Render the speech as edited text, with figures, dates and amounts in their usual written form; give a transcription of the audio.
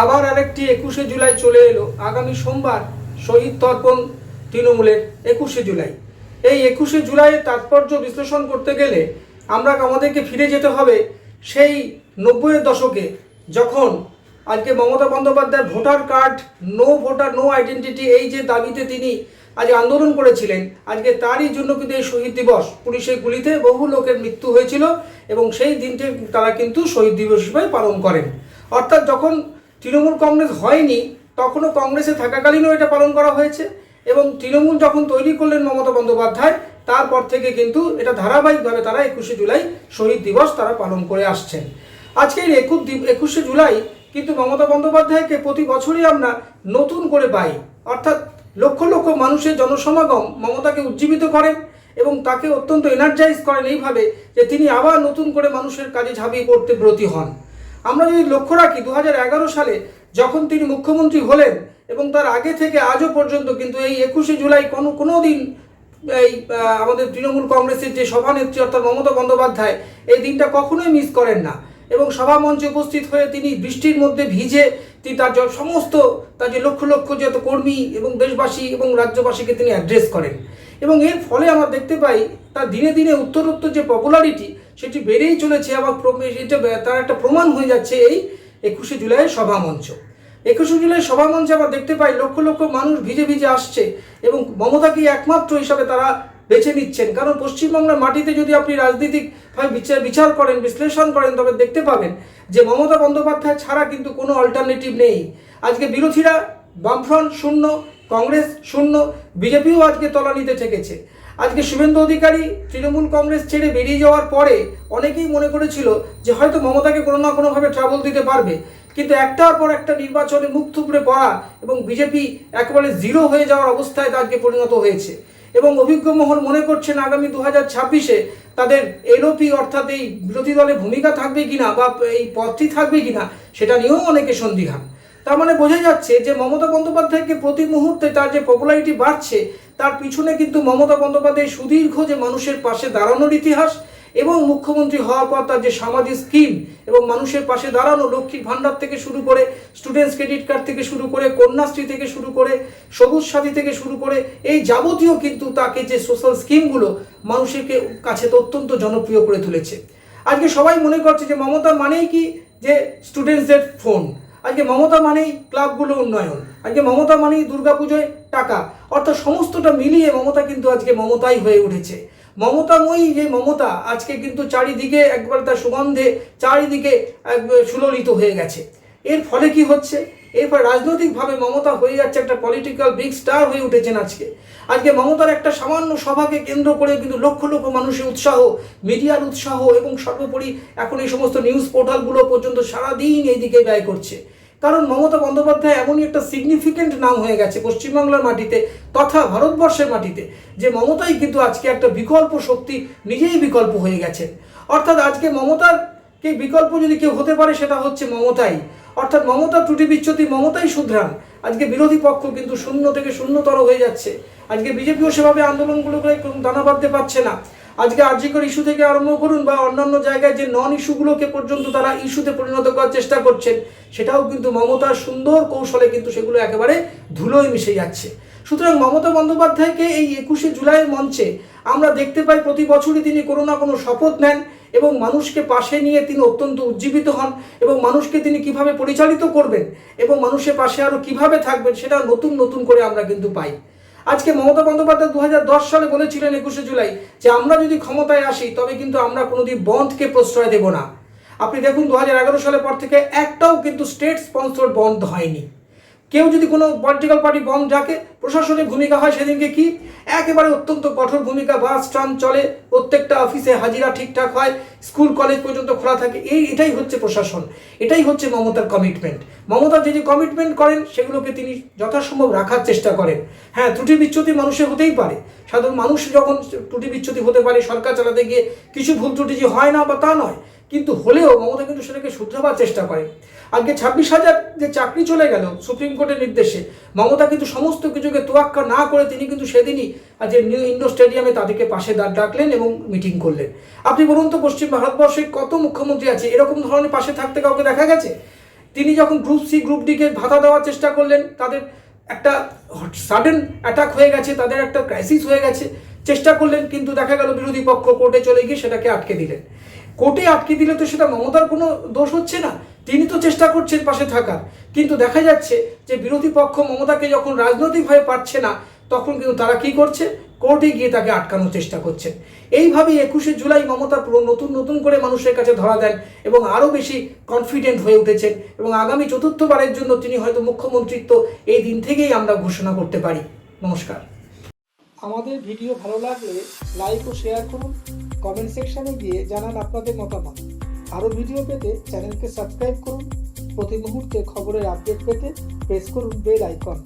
আবার আরেকটি 21শে জুলাই চলে এলো। আগামী সোমবার শহীদ তর্পণ তৃণমূলের 21শে জুলাই। এই 21শে জুলাইয়ের তাৎপর্য বিশ্লেষণ করতে গেলে আমাদেরকে ফিরে যেতে হবে সেই 90-এর দশকে, যখন আজকে Mamata Bandyopadhyay voter card, no voter no identity, এই যে দাবিতে তিনি আজ আন্দোলন করেছিলেন, আজকে তারই জন্য কিন্তু এই শহীদ দিবস, পুলিশের গুলিতে বহু লোকের মৃত্যু হয়েছিল এবং সেই দিনটি তারা কিন্তু শহীদ দিবস হিসেবে পালন করেন। অর্থাৎ যখন তৃণমূল কংগ্রেস হয়নি তখনও কংগ্রেসে থাকাকালীনও এটা পালন করা হয়েছে, এবং তৃণমূল যখন তৈরি করলেন মমতা বন্দ্যোপাধ্যায়, তারপর থেকে কিন্তু এটা ধারাবাহিকভাবে তারা 21শে জুলাই শহীদ দিবস তারা পালন করে আসছেন। আজকের 21শে জুলাই কিন্তু মমতা বন্দ্যোপাধ্যায়কে প্রতি বছরই আমরা নতুন করে পাই, অর্থাৎ লক্ষ লক্ষ মানুষের জনসমাগম মমতাকে উজ্জীবিত করেন এবং তাকে অত্যন্ত এনার্জাইজ করেন এইভাবে যে তিনি আবার নতুন করে মানুষের কাজে ঝাঁপিয়ে পড়তে ব্রতী হন। আমরা যদি লক্ষ্য রাখি 2011 সালে যখন তিনি মুখ্যমন্ত্রী হলেন এবং তার আগে থেকে আজও পর্যন্ত কিন্তু এই 21শে জুলাই কোনো দিন এই আমাদের তৃণমূল কংগ্রেসের যে সভানেত্রী অর্থাৎ মমতা বন্দ্যোপাধ্যায় এই দিনটা কখনোই মিস করেন না, এবং সভা মঞ্চে উপস্থিত হয়ে তিনি বৃষ্টির মধ্যে ভিজে তিনি তার সমস্ত তার যে লক্ষ লক্ষ যত কর্মী এবং দেশবাসী এবং রাজ্যবাসীকে তিনি অ্যাড্রেস করেন, এবং এর ফলে আমরা দেখতে পাই তার দিনে দিনে উত্তরোত্তর যে পপুলারিটি সেটি বেড়েই চলেছে। আবার এটা তার একটা প্রমাণ হয়ে যাচ্ছে এই 21শে জুলাইয়ের সভামঞ্চ। 21শে জুলাই সভামঞ্চে আমরা দেখতে পাই লক্ষ লক্ষ মানুষ ভিজে ভিজে আসছে এবং মমতাকেই একমাত্র হিসাবে তারা বেছে নিচ্ছেন। কারণ পশ্চিমবাংলার মাটিতে যদি আপনি রাজনৈতিকভাবে বিচার করেন, বিশ্লেষণ করেন, তবে দেখতে পাবেন যে মমতা বন্দ্যোপাধ্যায় ছাড়া কিন্তু কোনো অল্টারনেটিভ নেই। আজকে বিরোধীরা বামফ্রন্ট শূন্য, কংগ্রেস শূন্য, বিজেপিও আজকে তলানিতে ঠেকেছে। আজকে শুভেন্দু অধিকারী তৃণমূল কংগ্রেস ছেড়ে বেরিয়ে যাওয়ার পরে অনেকেই মনে করেছিল যে হয়তো মমতাকে কোনো না কোনোভাবে ট্রাবল দিতে পারবে, কিন্তু একটার পর একটা নির্বাচনে মুখ থুবড়ে পড়া এবং বিজেপি একেবারে জিরো হয়ে যাওয়ার অবস্থায় আজকে পরিণত হয়েছে। এবং অভিজ্ঞ মহল মনে করছেন আগামী 2026-এ তাদের এলওপি অর্থাৎ এই বিরোধী দলের ভূমিকা থাকবে কিনা বা এই পদটি থাকবে কিনা সেটা নিয়েও অনেকে সন্দিহান। তার মানে বোঝা যাচ্ছে যে মমতা বন্দ্যোপাধ্যায়কে প্রতি মুহূর্তে তার যে পপুলারিটি বাড়ছে তার পিছনে কিন্তু মমতা বন্দ্যোপাধ্যায় সুদীর্ঘ যে মানুষের পাশে দাঁড়ানোর ইতিহাস এবং মুখ্যমন্ত্রী হওয়ার পর তার যে সামাজিক স্কিম এবং মানুষের পাশে দাঁড়ানো, লক্ষ্মীর ভাণ্ডার থেকে শুরু করে স্টুডেন্টস ক্রেডিট কার্ড থেকে শুরু করে কন্যাশ্রী থেকে শুরু করে সবুজ সাথী থেকে শুরু করে এই যাবতীয় কিন্তু তাকে যে সোশ্যাল স্কিমগুলো মানুষের কাছে তো অত্যন্ত জনপ্রিয় করে তুলেছে। আজকে সবাই মনে করছে যে মমতা মানেই কি যে স্টুডেন্টসদের ফোন, আজকে মমতা মানেই ক্লাবগুলো উন্নয়ন, আজকে মমতা মানেই দুর্গাপুজোয় টাকা, অর্থাৎ সমস্তটা মিলিয়ে মমতা কিন্তু আজকে মমতাই হয়ে উঠেছে। মমতাময়ী যে মমতা আজকে কিন্তু চারিদিকে একবার তার সুগন্ধে চারিদিকে সুললিত হয়ে গেছে। এর ফলে কি হচ্ছে? এরপর রাজনৈতিকভাবে মমতা হয়ে যাচ্ছে একটা পলিটিক্যাল বিগ স্টার হয়ে উঠেছেন। আজকে মমতার একটা সামান্য সভাকে কেন্দ্র করে কিন্তু লক্ষ লক্ষ মানুষের উৎসাহ, মিডিয়ার উৎসাহ এবং সর্বোপরি এখন এই সমস্ত নিউজ পোর্টালগুলো পর্যন্ত সারাদিন এইদিকে ব্যয় করছে। কারণ মমতা বন্দ্যোপাধ্যায় এমনই একটা সিগনিফিক্যান্ট নাম হয়ে গেছে পশ্চিমবাংলার মাটিতে তথা ভারতবর্ষের মাটিতে যে মমতাই কিন্তু আজকে একটা বিকল্প শক্তি, নিজেই বিকল্প হয়ে গেছেন। অর্থাৎ আজকে মমতারকে বিকল্প যদি কেউ হতে পারে সেটা হচ্ছে মমতাই। অর্থাৎ মমতার ত্রুটি বিচ্যুতি মমতাই শুধরান। আজকে বিরোধী পক্ষ কিন্তু শূন্য থেকে শূন্যতর হয়ে যাচ্ছে। আজকে বিজেপিও সেভাবে আন্দোলনগুলোকে দানা বাঁধতে পারছে না। আজকে আরজিকর ইস্যু থেকে আরম্ভ করুন বা অন্যান্য জায়গায় যে নন ইস্যুগুলোকে পর্যন্ত তারা ইস্যুতে পরিণত করার চেষ্টা করছেন, সেটাও কিন্তু মমতার সুন্দর কৌশলে কিন্তু সেগুলো একেবারে ধুলোয় মিশে যাচ্ছে। সুতরাং মমতা বন্দ্যোপাধ্যায়কে এই 21শে জুলাইয়ের মঞ্চে আমরা দেখতে পাই প্রতি বছরই তিনি কোনো না কোনো শপথ নেন এবং মানুষকে পাশে নিয়ে তিনি অত্যন্ত উজ্জীবিত হন এবং মানুষকে তিনি কিভাবে পরিচালিত করবেন এবং মানুষের পাশে আরও কিভাবে থাকবেন সেটা নতুন নতুন করে আমরা কিন্তু পাই। আজকে মমতা বন্দ্যোপাধ্যায় 2010 সালে বলেছিলেন 21শে জুলাই যে আমরা যদি ক্ষমতায় আসি তবে কিন্তু আমরা কোনোদিন বন্ধকে প্রশ্রয় দেব না। আপনি দেখুন 2011 সালের পর থেকে একটাও কিন্তু স্টেট স্পন্সর্ড বন্ধ হয়নি। কেউ যদি কোনো পলিটিক্যাল পার্টি বন্ধ ডাকে, প্রশাসনিক ভূমিকা হয় সেদিনকে কি একেবারে অত্যন্ত কঠোর ভূমিকা, বাস ট্রাম চলে, প্রত্যেকটা অফিসে হাজিরা ঠিকঠাক হয়, স্কুল কলেজ পর্যন্ত খোলা থাকে। এটাই হচ্ছে প্রশাসন, এটাই হচ্ছে মমতার কমিটমেন্ট। মমতা যে কমিটমেন্ট করেন সেগুলোকে তিনি যথাসম্ভব রাখার চেষ্টা করেন। হ্যাঁ, ত্রুটি বিচ্যুতি মানুষের হতেই পারে, সাধারণ মানুষ যখন ত্রুটি বিচ্যুতি হতে পারে, সরকার চালাতে গিয়ে কিছু ভুল ত্রুটি যে হয় না বা তা নয়, কিন্তু হলেও মমতা কিন্তু সেটাকে শুধরাবার চেষ্টা করে। আজকে 26,000 যে চাকরি চলে গেল সুপ্রিম কোর্টের নির্দেশে, মমতা কিন্তু সমস্ত কিছুকে তোয়াক্কা না করে তিনি কিন্তু সেদিনই যে নিউ ইন্ডোর স্টেডিয়ামে তাদেরকে পাশে ডাকলেন এবং মিটিং করলেন। আপনি বলুন তো পশ্চিম ভারতবর্ষে কত মুখ্যমন্ত্রী আছে এরকম ধরনের পাশে থাকতে কাউকে দেখা গেছে? তিনি যখন গ্রুপ সি গ্রুপ ডিকে ভাতা দেওয়ার চেষ্টা করলেন, তাদের একটা সাডেন অ্যাটাক হয়ে গেছে, তাদের একটা ক্রাইসিস হয়ে গেছে, চেষ্টা করলেন, কিন্তু দেখা গেল বিরোধী পক্ষ কোর্টে চলে গিয়ে সেটাকে আটকে দিলেন। কোর্টে আটকে দিলে তো সেটা মমতার কোনো দোষ হচ্ছে না, তিনি তো চেষ্টা করছেন পাশে থাকার, কিন্তু দেখা যাচ্ছে যে বিরোধী পক্ষ মমতাকে যখন রাজনৈতিকভাবে পারছে না, তখন কিন্তু তারা কি করছে, কোর্টে গিয়ে তাকে আটকানোর চেষ্টা করছে। এইভাবেই 21শে জুলাই মমতা নতুন নতুন করে মানুষের কাছে ধরা দেন এবং আরও বেশি কনফিডেন্ট হয়ে উঠেছেন, এবং আগামী চতুর্থবারের জন্য তিনি হয়তো মুখ্যমন্ত্রিত্ব এই দিন থেকেই আমরা ঘোষণা করতে পারি। নমস্কার। আমাদের ভিডিও ভালো লাগলে লাইক ও শেয়ার করুন, কমেন্ট সেকশনে গিয়ে জানান আপনাদের মতামত। আরও ভিডিও পেতে চ্যানেলকে সাবস্ক্রাইব করুন। প্রতি মুহূর্তে খবরের আপডেট পেতে প্রেস করুন বেল আইকন।